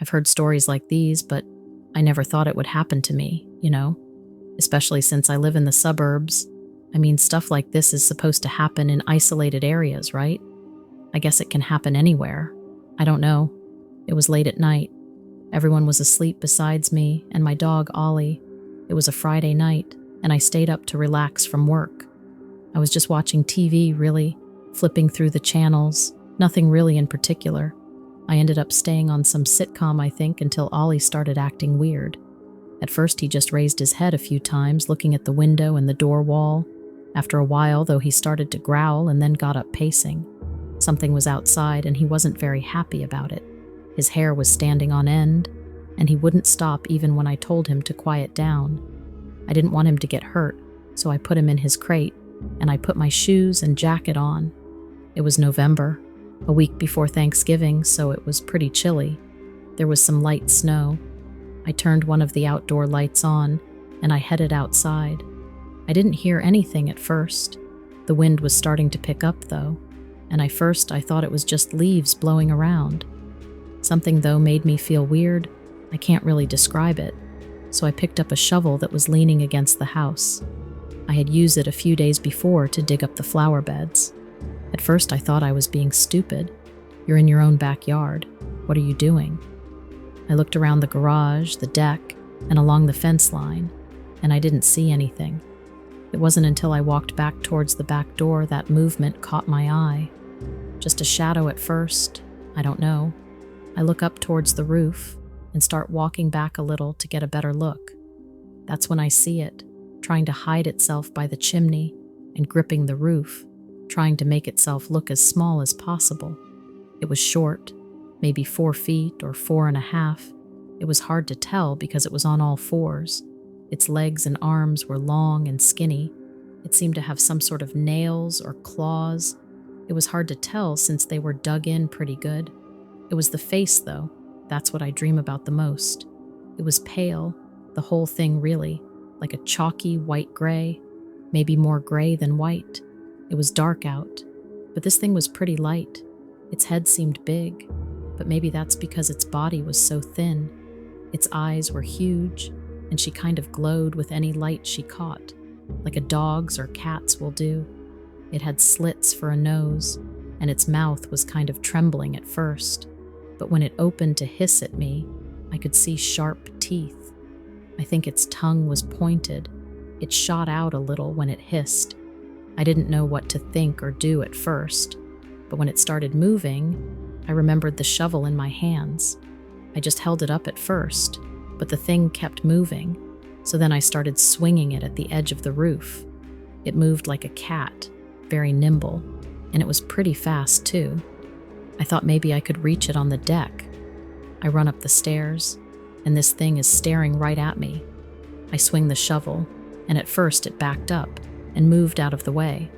I've heard stories like these, but I never thought it would happen to me, especially since I live in the suburbs. I mean, stuff like this is supposed to happen in isolated areas, right? I guess it can happen anywhere. I don't know. It was late at night. Everyone was asleep besides me and my dog, Ollie. It was a Friday night, and I stayed up to relax from work. I was just watching TV, really, flipping through the channels, nothing really in particular. I ended up staying on some sitcom, I think, until Ollie started acting weird. At first, he just raised his head a few times, looking at the window and the door wall. After a while, though, he started to growl and then got up pacing. Something was outside, and he wasn't very happy about it. His hair was standing on end, and he wouldn't stop even when I told him to quiet down. I didn't want him to get hurt, so I put him in his crate, and I put my shoes and jacket on. It was November, a week before Thanksgiving, so it was pretty chilly. There was some light snow. I turned one of the outdoor lights on, and I headed outside. I didn't hear anything at first. The wind was starting to pick up, though, and I thought it was just leaves blowing around. Something, though, made me feel weird. I can't really describe it. So I picked up a shovel that was leaning against the house. I had used it a few days before to dig up the flower beds. At first, I thought I was being stupid. You're in your own backyard. What are you doing? I looked around the garage, the deck, and along the fence line, and I didn't see anything. It wasn't until I walked back towards the back door that movement caught my eye. Just a shadow at first. I don't know. I look up towards the roof and start walking back a little to get a better look. That's when I see it, trying to hide itself by the chimney and gripping the roof, trying to make itself look as small as possible. It was short, maybe 4 feet or 4.5. It was hard to tell because it was on all fours. Its legs and arms were long and skinny. It seemed to have some sort of nails or claws. It was hard to tell since they were dug in pretty good. It was the face, though. That's what I dream about the most. It was pale, the whole thing really, like a chalky white-gray, maybe more gray than white. It was dark out, but this thing was pretty light. Its head seemed big, but maybe that's because its body was so thin. Its eyes were huge, and she kind of glowed with any light she caught, like a dog's or cat's will do. It had slits for a nose, and its mouth was kind of trembling at first. But when it opened to hiss at me, I could see sharp teeth. I think its tongue was pointed. It shot out a little when it hissed. I didn't know what to think or do at first, but when it started moving, I remembered the shovel in my hands. I just held it up at first, but the thing kept moving, so then I started swinging it at the edge of the roof. It moved like a cat, very nimble, and it was pretty fast too. I thought maybe I could reach it on the deck. I run up the stairs, and this thing is staring right at me. I swing the shovel, and at first it backed up and moved out of the way.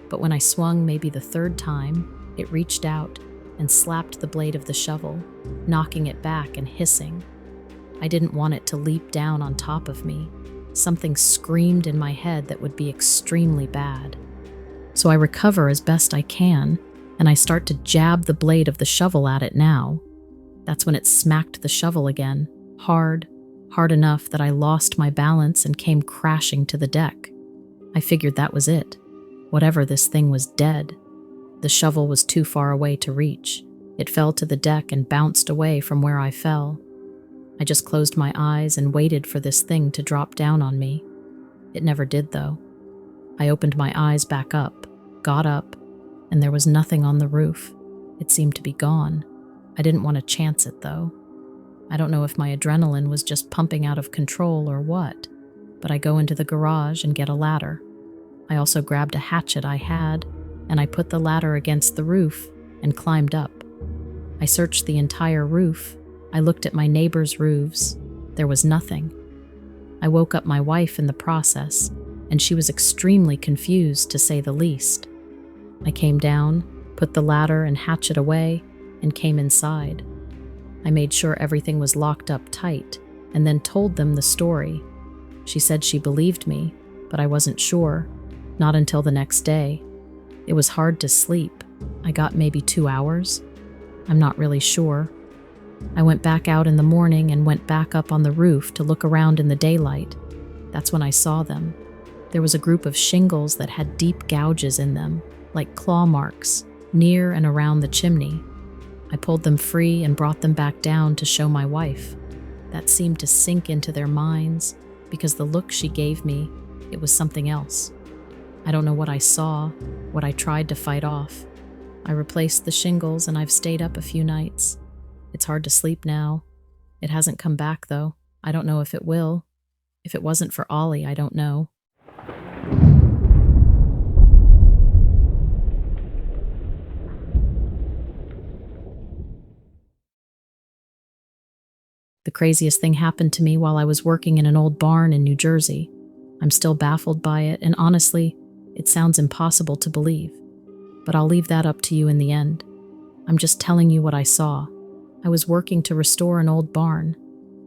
But when I swung maybe the third time, it reached out and slapped the blade of the shovel, knocking it back and hissing. I didn't want it to leap down on top of me. Something screamed in my head that would be extremely bad. So I recover as best I can, and I start to jab the blade of the shovel at it now. That's when it smacked the shovel again, hard enough that I lost my balance and came crashing to the deck. I figured that was it. Whatever this thing was dead. The shovel was too far away to reach. It fell to the deck and bounced away from where I fell. I just closed my eyes and waited for this thing to drop down on me. It never did, though. I opened my eyes back up, got up, and there was nothing on the roof. It seemed to be gone. I didn't want to chance it, though. I don't know if my adrenaline was just pumping out of control or what, but I go into the garage and get a ladder. I also grabbed a hatchet I had, and I put the ladder against the roof and climbed up. I searched the entire roof. I looked at my neighbors' roofs. There was nothing. I woke up my wife in the process, and she was extremely confused, to say the least. I came down, put the ladder and hatchet away, and came inside. I made sure everything was locked up tight, and then told them the story. She said she believed me, but I wasn't sure, not until the next day. It was hard to sleep. I got maybe 2 hours. I'm not really sure. I went back out in the morning and went back up on the roof to look around in the daylight. That's when I saw them. There was a group of shingles that had deep gouges in them, like claw marks, near and around the chimney. I pulled them free and brought them back down to show my wife. That seemed to sink into their minds, because the look she gave me, it was something else. I don't know what I saw, what I tried to fight off. I replaced the shingles and I've stayed up a few nights. It's hard to sleep now. It hasn't come back, though. I don't know if it will. If it wasn't for Ollie, I don't know. The craziest thing happened to me while I was working in an old barn in New Jersey. I'm still baffled by it, and honestly, it sounds impossible to believe. But I'll leave that up to you in the end. I'm just telling you what I saw. I was working to restore an old barn.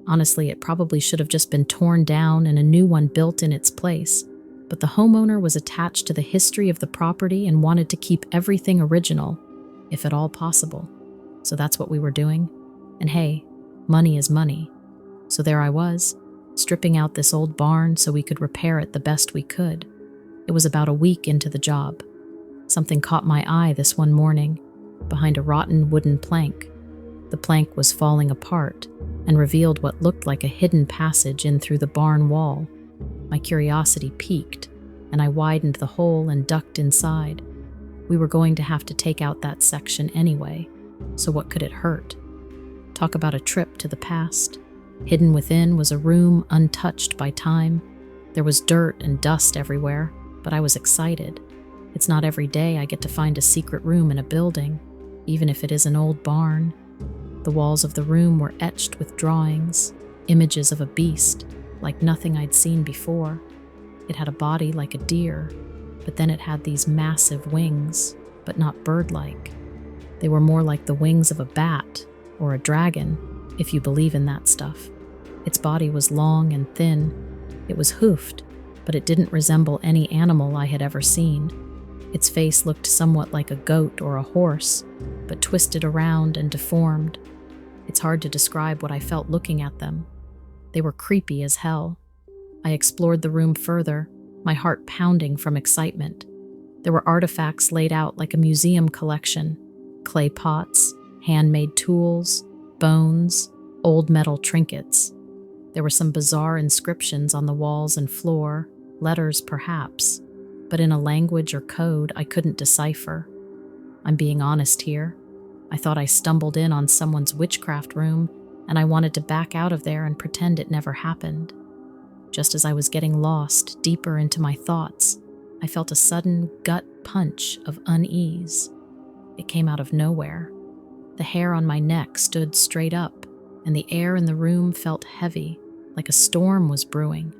Honestly, it probably should have just been torn down and a new one built in its place. But the homeowner was attached to the history of the property and wanted to keep everything original, if at all possible. So that's what we were doing. And hey, money is money. So there I was, stripping out this old barn so we could repair it the best we could. It was about a week into the job. Something caught my eye this one morning, behind a rotten wooden plank. The plank was falling apart and revealed what looked like a hidden passage in through the barn wall. My curiosity piqued, and I widened the hole and ducked inside. We were going to have to take out that section anyway, so what could it hurt? Talk about a trip to the past. Hidden within was a room untouched by time. There was dirt and dust everywhere, but I was excited. It's not every day I get to find a secret room in a building, even if it is an old barn. The walls of the room were etched with drawings, images of a beast, like nothing I'd seen before. It had a body like a deer, but then it had these massive wings, but not bird-like. They were more like the wings of a bat or a dragon, if you believe in that stuff. Its body was long and thin. It was hoofed, but it didn't resemble any animal I had ever seen. Its face looked somewhat like a goat or a horse, but twisted around and deformed. It's hard to describe what I felt looking at them. They were creepy as hell. I explored the room further, my heart pounding from excitement. There were artifacts laid out like a museum collection: clay pots, handmade tools, bones, old metal trinkets. There were some bizarre inscriptions on the walls and floor, letters perhaps, but in a language or code I couldn't decipher. I'm being honest here. I thought I stumbled in on someone's witchcraft room, and I wanted to back out of there and pretend it never happened. Just as I was getting lost deeper into my thoughts, I felt a sudden gut punch of unease. It came out of nowhere. The hair on my neck stood straight up, and the air in the room felt heavy, like a storm was brewing.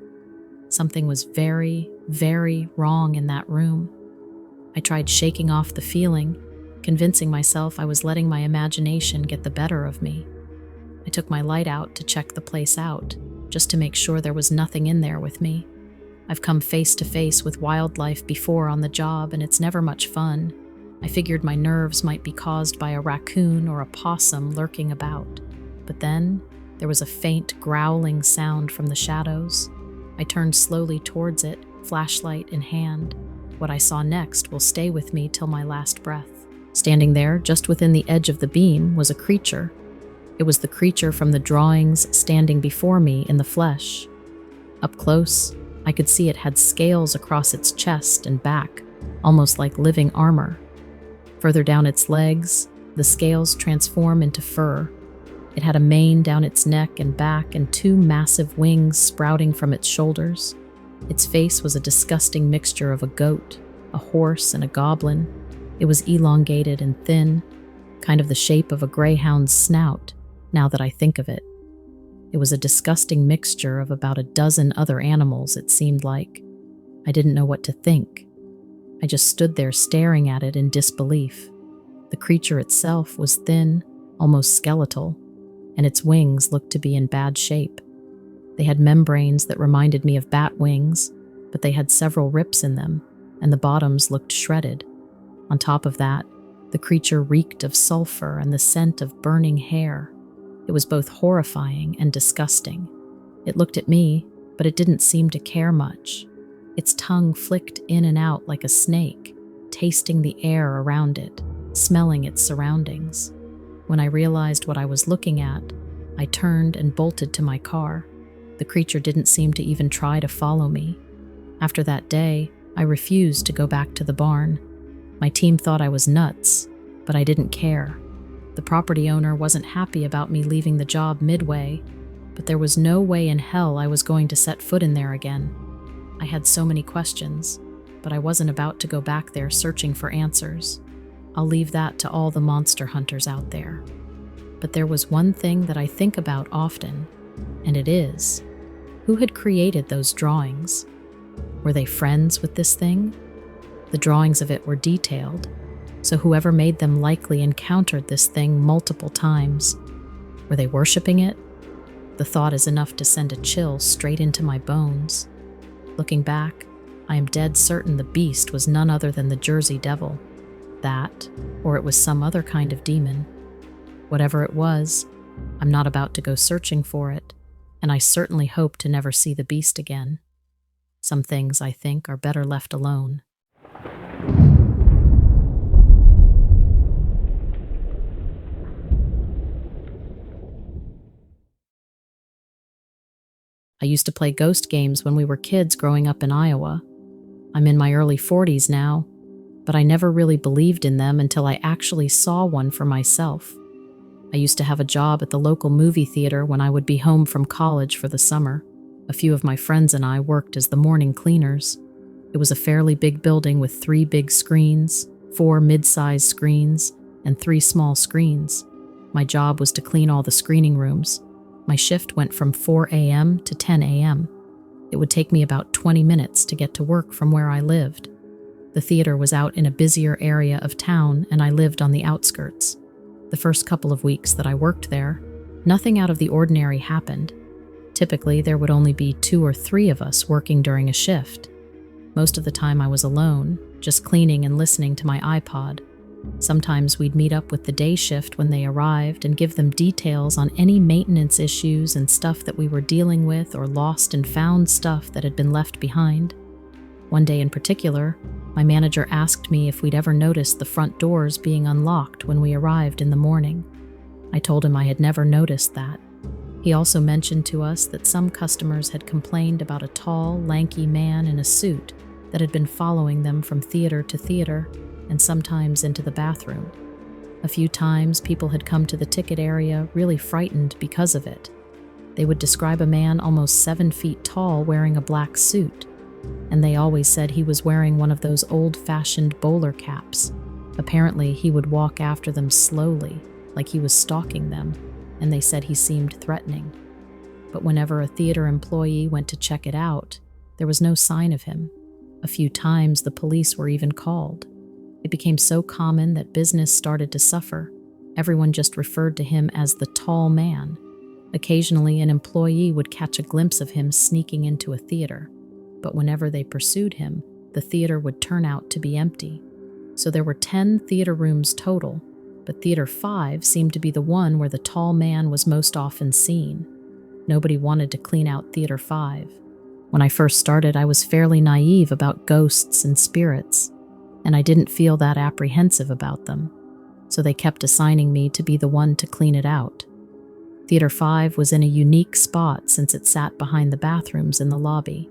Something was very, very wrong in that room. I tried shaking off the feeling, convincing myself I was letting my imagination get the better of me. I took my light out to check the place out, just to make sure there was nothing in there with me. I've come face to face with wildlife before on the job, and it's never much fun. I figured my nerves might be caused by a raccoon or a possum lurking about. But then, there was a faint growling sound from the shadows. I turned slowly towards it, flashlight in hand. What I saw next will stay with me till my last breath. Standing there, just within the edge of the beam, was a creature. It was the creature from the drawings standing before me in the flesh. Up close, I could see it had scales across its chest and back, almost like living armor. Further down its legs, the scales transform into fur. It had a mane down its neck and back and two massive wings sprouting from its shoulders. Its face was a disgusting mixture of a goat, a horse, and a goblin. It was elongated and thin, kind of the shape of a greyhound's snout, now that I think of it. It was a disgusting mixture of about a dozen other animals, it seemed like. I didn't know what to think. I just stood there staring at it in disbelief. The creature itself was thin, almost skeletal, and its wings looked to be in bad shape. They had membranes that reminded me of bat wings, but they had several rips in them, and the bottoms looked shredded. On top of that, the creature reeked of sulfur and the scent of burning hair. It was both horrifying and disgusting. It looked at me, but it didn't seem to care much. Its tongue flicked in and out like a snake, tasting the air around it, smelling its surroundings. When I realized what I was looking at, I turned and bolted to my car. The creature didn't seem to even try to follow me. After that day, I refused to go back to the barn. My team thought I was nuts, but I didn't care. The property owner wasn't happy about me leaving the job midway, but there was no way in hell I was going to set foot in there again. I had so many questions, but I wasn't about to go back there searching for answers. I'll leave that to all the monster hunters out there. But there was one thing that I think about often, and it is, who had created those drawings? Were they friends with this thing? The drawings of it were detailed, so whoever made them likely encountered this thing multiple times. Were they worshiping it? The thought is enough to send a chill straight into my bones. Looking back, I am dead certain the beast was none other than the Jersey Devil. That, or it was some other kind of demon. Whatever it was, I'm not about to go searching for it, and I certainly hope to never see the beast again. Some things, I think, are better left alone. I used to play ghost games when we were kids growing up in Iowa. I'm in my early 40s now, but I never really believed in them until I actually saw one for myself. I used to have a job at the local movie theater when I would be home from college for the summer. A few of my friends and I worked as the morning cleaners. It was a fairly big building with 3 big screens, 4 mid-sized screens, and 3 small screens. My job was to clean all the screening rooms. My shift went from 4 a.m. to 10 a.m. It would take me about 20 minutes to get to work from where I lived. The theater was out in a busier area of town, and I lived on the outskirts. The first couple of weeks that I worked there, nothing out of the ordinary happened. Typically, there would only be 2 or 3 of us working during a shift. Most of the time I was alone, just cleaning and listening to my iPod. Sometimes we'd meet up with the day shift when they arrived and give them details on any maintenance issues and stuff that we were dealing with or lost and found stuff that had been left behind. One day in particular, my manager asked me if we'd ever noticed the front doors being unlocked when we arrived in the morning. I told him I had never noticed that. He also mentioned to us that some customers had complained about a tall, lanky man in a suit that had been following them from theater to theater and sometimes into the bathroom. A few times, people had come to the ticket area really frightened because of it. They would describe a man almost 7 feet tall wearing a black suit, and they always said he was wearing one of those old-fashioned bowler caps. Apparently, he would walk after them slowly, like he was stalking them, and they said he seemed threatening. But whenever a theater employee went to check it out, there was no sign of him. A few times, the police were even called. It became so common that business started to suffer. Everyone just referred to him as the tall man. Occasionally, an employee would catch a glimpse of him sneaking into a theater, but whenever they pursued him, the theater would turn out to be empty. So there were 10 theater rooms total, but Theater 5 seemed to be the one where the tall man was most often seen. Nobody wanted to clean out Theater 5. When I first started, I was fairly naive about ghosts and spirits, and I didn't feel that apprehensive about them, so they kept assigning me to be the one to clean it out. Theater 5 was in a unique spot since it sat behind the bathrooms in the lobby.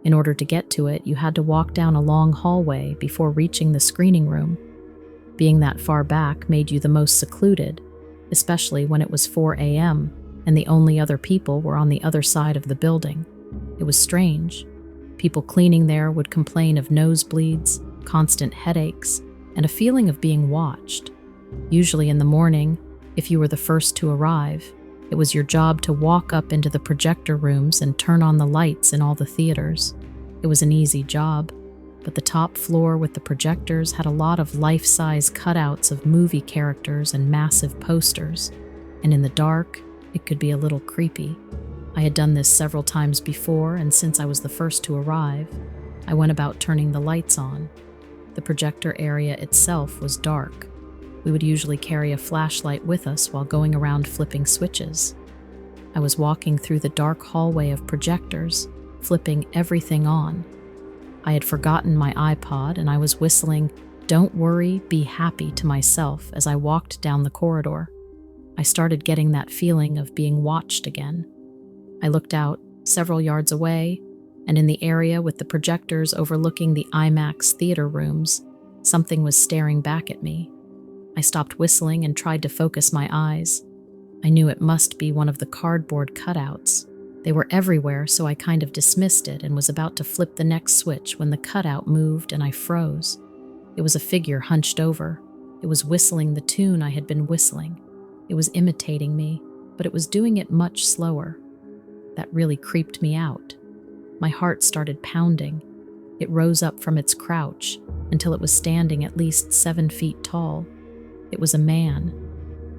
In order to get to it, you had to walk down a long hallway before reaching the screening room. Being that far back made you the most secluded, especially when it was 4 a.m. and the only other people were on the other side of the building. It was strange. People cleaning there would complain of nosebleeds, constant headaches, and a feeling of being watched. Usually in the morning, if you were the first to arrive, it was your job to walk up into the projector rooms and turn on the lights in all the theaters. It was an easy job, but the top floor with the projectors had a lot of life-size cutouts of movie characters and massive posters, and in the dark, it could be a little creepy. I had done this several times before, and since I was the first to arrive, I went about turning the lights on. The projector area itself was dark. We would usually carry a flashlight with us while going around flipping switches. I was walking through the dark hallway of projectors, flipping everything on. I had forgotten my iPod and I was whistling "Don't Worry, Be Happy" to myself as I walked down the corridor. I started getting that feeling of being watched again. I looked out several yards away, and in the area with the projectors overlooking the IMAX theater rooms, something was staring back at me. I stopped whistling and tried to focus my eyes. I knew it must be one of the cardboard cutouts. They were everywhere, so I kind of dismissed it and was about to flip the next switch when the cutout moved and I froze. It was a figure hunched over. It was whistling the tune I had been whistling. It was imitating me, but it was doing it much slower. That really creeped me out. My heart started pounding. It rose up from its crouch until it was standing at least 7 feet tall. It was a man.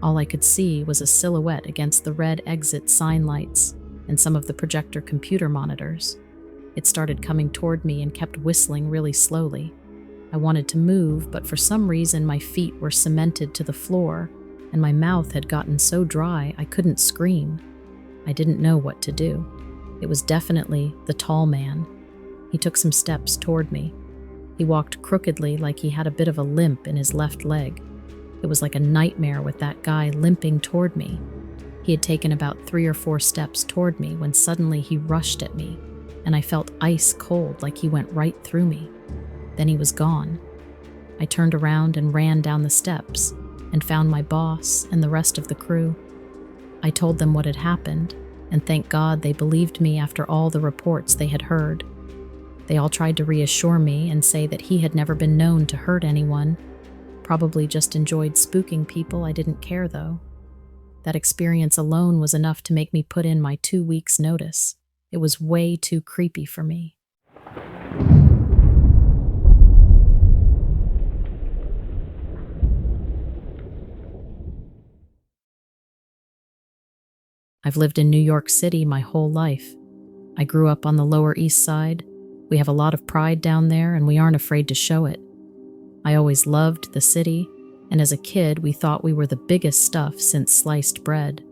All I could see was a silhouette against the red exit sign lights and some of the projector computer monitors. It started coming toward me and kept whistling really slowly. I wanted to move, but for some reason my feet were cemented to the floor and my mouth had gotten so dry I couldn't scream. I didn't know what to do. It was definitely the tall man. He took some steps toward me. He walked crookedly like he had a bit of a limp in his left leg. It was like a nightmare with that guy limping toward me. He had taken about 3 or 4 steps toward me when suddenly he rushed at me, and I felt ice cold like he went right through me. Then he was gone. I turned around and ran down the steps and found my boss and the rest of the crew. I told them what had happened, and thank God they believed me after all the reports they had heard. They all tried to reassure me and say that he had never been known to hurt anyone. Probably just enjoyed spooking people. I didn't care, though. That experience alone was enough to make me put in my 2 weeks' notice. It was way too creepy for me. I've lived in New York City my whole life. I grew up on the Lower East Side. We have a lot of pride down there, and we aren't afraid to show it. I always loved the city, and as a kid, we thought we were the biggest stuff since sliced bread.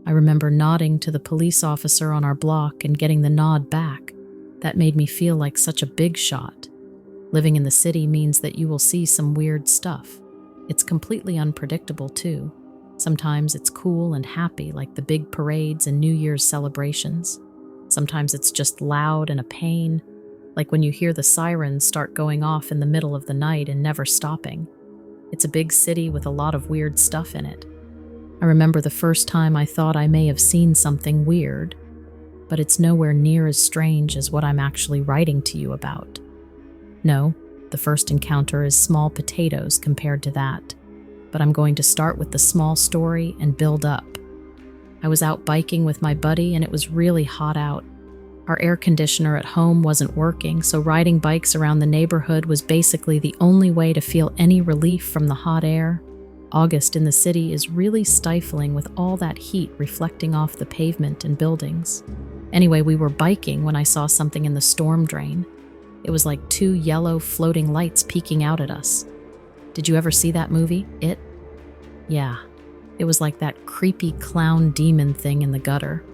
I remember nodding to the police officer on our block and getting the nod back. That made me feel like such a big shot. Living in the city means that you will see some weird stuff. It's completely unpredictable, too. Sometimes it's cool and happy, like the big parades and New Year's celebrations. Sometimes it's just loud and a pain, like when you hear the sirens start going off in the middle of the night and never stopping. It's a big city with a lot of weird stuff in it. I remember the first time I thought I may have seen something weird, but it's nowhere near as strange as what I'm actually writing to you about. No, the first encounter is small potatoes compared to that. But I'm going to start with the small story and build up. I was out biking with my buddy and it was really hot out. Our air conditioner at home wasn't working, so riding bikes around the neighborhood was basically the only way to feel any relief from the hot air. August in the city is really stifling with all that heat reflecting off the pavement and buildings. Anyway, we were biking when I saw something in the storm drain. It was like 2 yellow floating lights peeking out at us. Did you ever see that movie, It? Yeah, it was like that creepy clown demon thing in the gutter,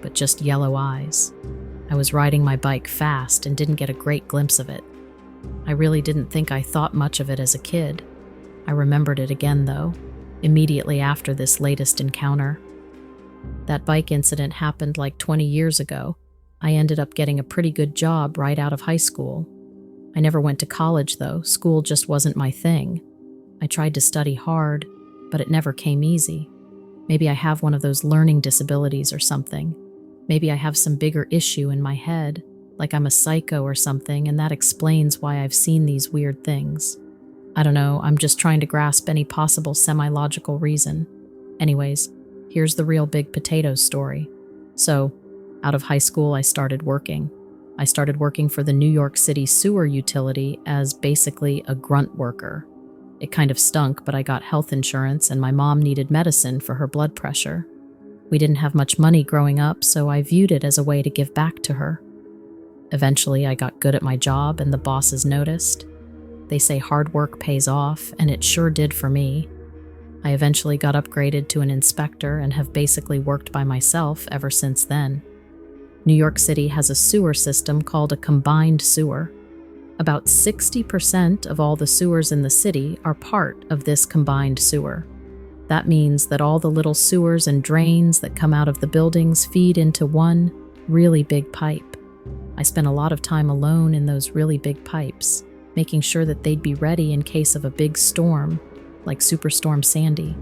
but just yellow eyes. I was riding my bike fast and didn't get a great glimpse of it. I really didn't think I thought much of it as a kid. I remembered it again, though, immediately after this latest encounter. That bike incident happened like 20 years ago. I ended up getting a pretty good job right out of high school. I never went to college, though. School just wasn't my thing. I tried to study hard, but it never came easy. Maybe I have one of those learning disabilities or something. Maybe I have some bigger issue in my head, like I'm a psycho or something, and that explains why I've seen these weird things. I don't know, I'm just trying to grasp any possible semi-logical reason. Anyways, here's the real big potato story. So, out of high school, I started working. I started working for the New York City sewer utility as basically a grunt worker. It kind of stunk, but I got health insurance and my mom needed medicine for her blood pressure. We didn't have much money growing up, so I viewed it as a way to give back to her. Eventually, I got good at my job and the bosses noticed. They say hard work pays off, and it sure did for me. I eventually got upgraded to an inspector and have basically worked by myself ever since then. New York City has a sewer system called a combined sewer. About 60% of all the sewers in the city are part of this combined sewer. That means that all the little sewers and drains that come out of the buildings feed into one really big pipe. I spent a lot of time alone in those really big pipes, making sure that they'd be ready in case of a big storm, like Superstorm Sandy.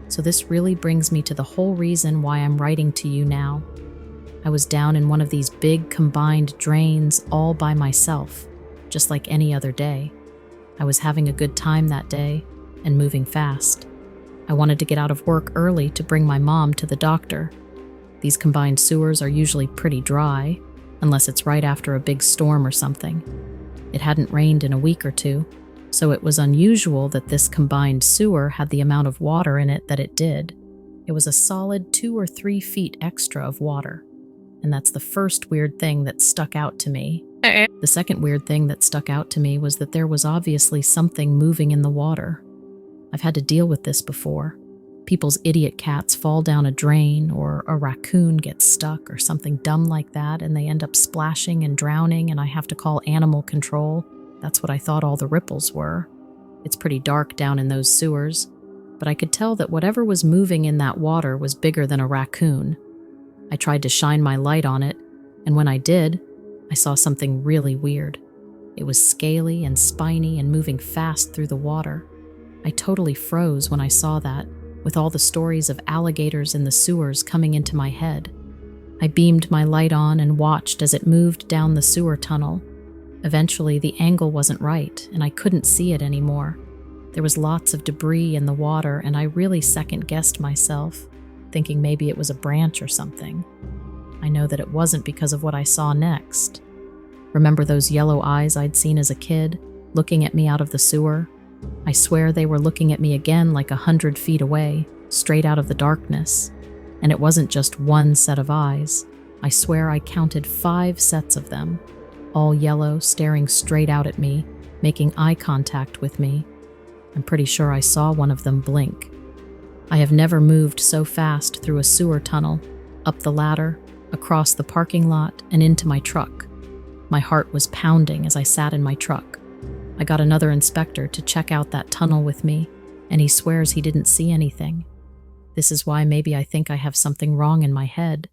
So this really brings me to the whole reason why I'm writing to you now. I was down in one of these big combined drains all by myself, just like any other day. I was having a good time that day and moving fast. I wanted to get out of work early to bring my mom to the doctor. These combined sewers are usually pretty dry, unless it's right after a big storm or something. It hadn't rained in a week or two, so it was unusual that this combined sewer had the amount of water in it that it did. It was a solid 2 or 3 feet extra of water. And that's the first weird thing that stuck out to me. The second weird thing that stuck out to me was that there was obviously something moving in the water. I've had to deal with this before. People's idiot cats fall down a drain, or a raccoon gets stuck or something dumb like that, and they end up splashing and drowning, and I have to call animal control. That's what I thought all the ripples were. It's pretty dark down in those sewers, but I could tell that whatever was moving in that water was bigger than a raccoon. I tried to shine my light on it, and when I did, I saw something really weird. It was scaly and spiny and moving fast through the water. I totally froze when I saw that, with all the stories of alligators in the sewers coming into my head. I beamed my light on and watched as it moved down the sewer tunnel. Eventually, the angle wasn't right, and I couldn't see it anymore. There was lots of debris in the water, and I really second-guessed myself, thinking maybe it was a branch or something. I know that it wasn't because of what I saw next. Remember those yellow eyes I'd seen as a kid, looking at me out of the sewer? I swear they were looking at me again like 100 feet away, straight out of the darkness. And it wasn't just one set of eyes. I swear I counted 5 sets of them, all yellow, staring straight out at me, making eye contact with me. I'm pretty sure I saw one of them blink. I have never moved so fast through a sewer tunnel, up the ladder, across the parking lot, and into my truck. My heart was pounding as I sat in my truck. I got another inspector to check out that tunnel with me, and he swears he didn't see anything. This is why maybe I think I have something wrong in my head.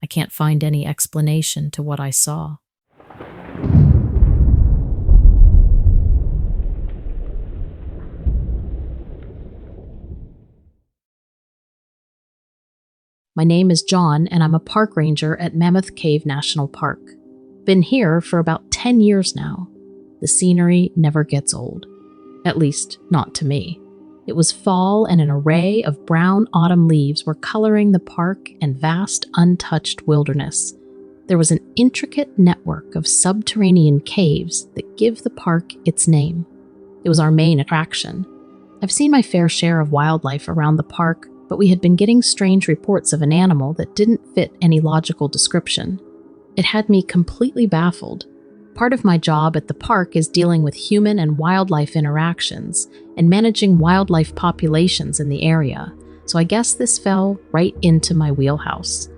I can't find any explanation to what I saw. My name is John, and I'm a park ranger at Mammoth Cave National Park. Been here for about 10 years now. The scenery never gets old. At least, not to me. It was fall, and an array of brown autumn leaves were coloring the park and vast, untouched wilderness. There was an intricate network of subterranean caves that give the park its name. It was our main attraction. I've seen my fair share of wildlife around the park, but we had been getting strange reports of an animal that didn't fit any logical description. It had me completely baffled. Part of my job at the park is dealing with human and wildlife interactions and managing wildlife populations in the area, so I guess this fell right into my wheelhouse.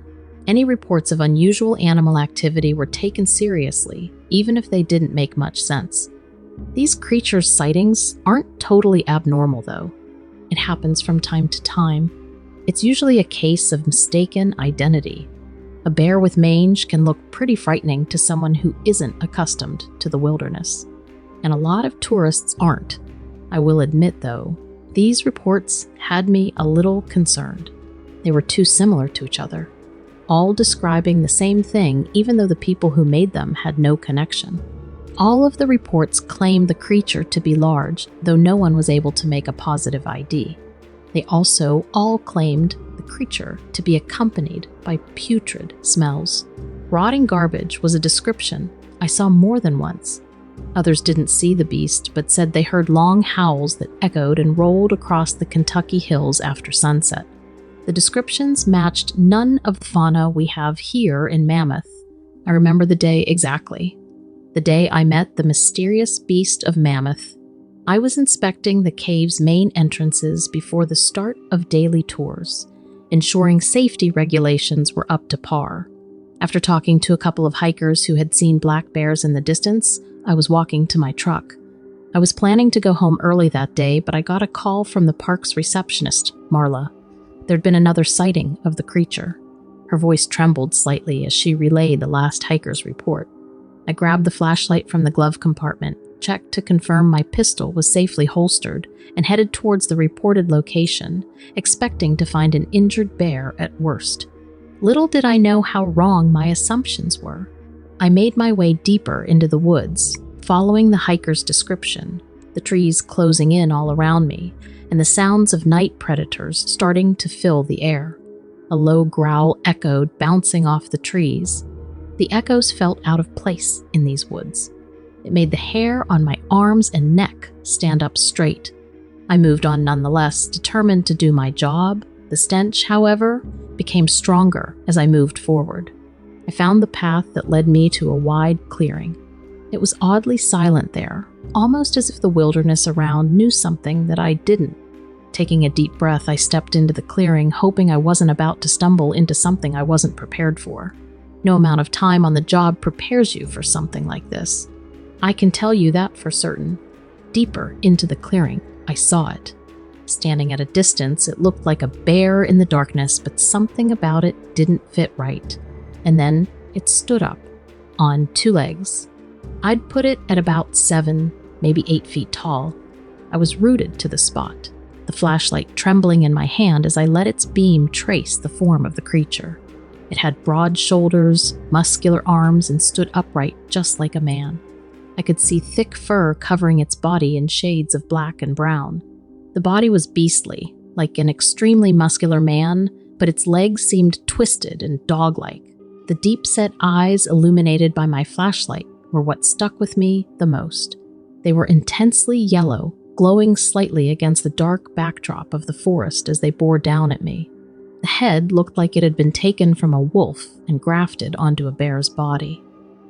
Any reports of unusual animal activity were taken seriously, even if they didn't make much sense. These creatures' sightings aren't totally abnormal, though. It happens from time to time. It's usually a case of mistaken identity. A bear with mange can look pretty frightening to someone who isn't accustomed to the wilderness. And a lot of tourists aren't. I will admit, though, these reports had me a little concerned. They were too similar to each other, all describing the same thing even though the people who made them had no connection. All of the reports claimed the creature to be large, though no one was able to make a positive ID. They also all claimed the creature to be accompanied by putrid smells. Rotting garbage was a description I saw more than once. Others didn't see the beast, but said they heard long howls that echoed and rolled across the Kentucky hills after sunset. The descriptions matched none of the fauna we have here in Mammoth. I remember the day exactly. The day I met the mysterious beast of Mammoth. I was inspecting the cave's main entrances before the start of daily tours, ensuring safety regulations were up to par. After talking to a couple of hikers who had seen black bears in the distance, I was walking to my truck. I was planning to go home early that day, but I got a call from the park's receptionist, Marla. There'd been another sighting of the creature. Her voice trembled slightly as she relayed the last hiker's report. I grabbed the flashlight from the glove compartment, checked to confirm my pistol was safely holstered, and headed towards the reported location, expecting to find an injured bear at worst. Little did I know how wrong my assumptions were. I made my way deeper into the woods, following the hiker's description, the trees closing in all around me, and the sounds of night predators starting to fill the air. A low growl echoed, bouncing off the trees. The echoes felt out of place in these woods. It made the hair on my arms and neck stand up straight. I moved on nonetheless, determined to do my job. The stench, however, became stronger as I moved forward. I found the path that led me to a wide clearing. It was oddly silent there, almost as if the wilderness around knew something that I didn't. Taking a deep breath, I stepped into the clearing, hoping I wasn't about to stumble into something I wasn't prepared for. No amount of time on the job prepares you for something like this. I can tell you that for certain. Deeper into the clearing, I saw it. Standing at a distance, it looked like a bear in the darkness, but something about it didn't fit right. And then it stood up, on two legs. I'd put it at about 7, maybe 8 feet tall. I was rooted to the spot, the flashlight trembling in my hand as I let its beam trace the form of the creature. It had broad shoulders, muscular arms, and stood upright just like a man. I could see thick fur covering its body in shades of black and brown. The body was beastly, like an extremely muscular man, but its legs seemed twisted and dog-like. The deep-set eyes illuminated by my flashlight were what stuck with me the most. They were intensely yellow, glowing slightly against the dark backdrop of the forest as they bore down at me. The head looked like it had been taken from a wolf and grafted onto a bear's body.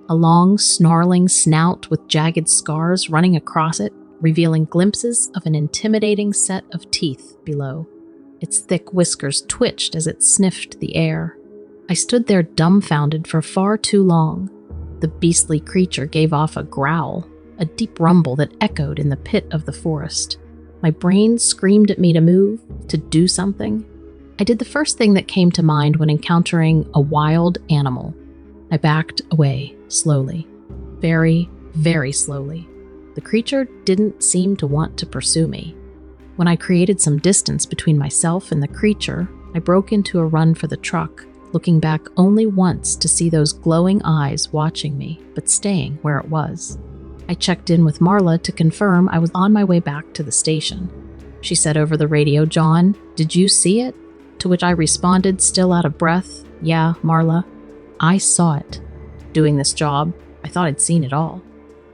A long, snarling snout with jagged scars running across it, revealing glimpses of an intimidating set of teeth below. Its thick whiskers twitched as it sniffed the air. I stood there dumbfounded for far too long. The beastly creature gave off a growl, a deep rumble that echoed in the pit of the forest. My brain screamed at me to move, to do something. I did the first thing that came to mind when encountering a wild animal. I backed away, slowly. Very, very slowly. The creature didn't seem to want to pursue me. When I created some distance between myself and the creature, I broke into a run for the truck, looking back only once to see those glowing eyes watching me, but staying where it was. I checked in with Marla to confirm I was on my way back to the station. She said over the radio, "John, did you see it?" To which I responded, still out of breath, "Yeah, Marla, I saw it. Doing this job, I thought I'd seen it all.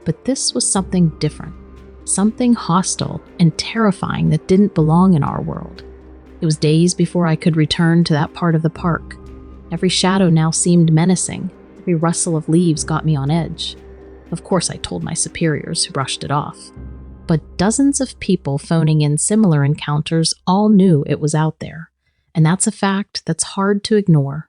But this was something different, something hostile and terrifying that didn't belong in our world." It was days before I could return to that part of the park. Every shadow now seemed menacing. Every rustle of leaves got me on edge. Of course, I told my superiors, who brushed it off. But dozens of people phoning in similar encounters all knew it was out there. And that's a fact that's hard to ignore.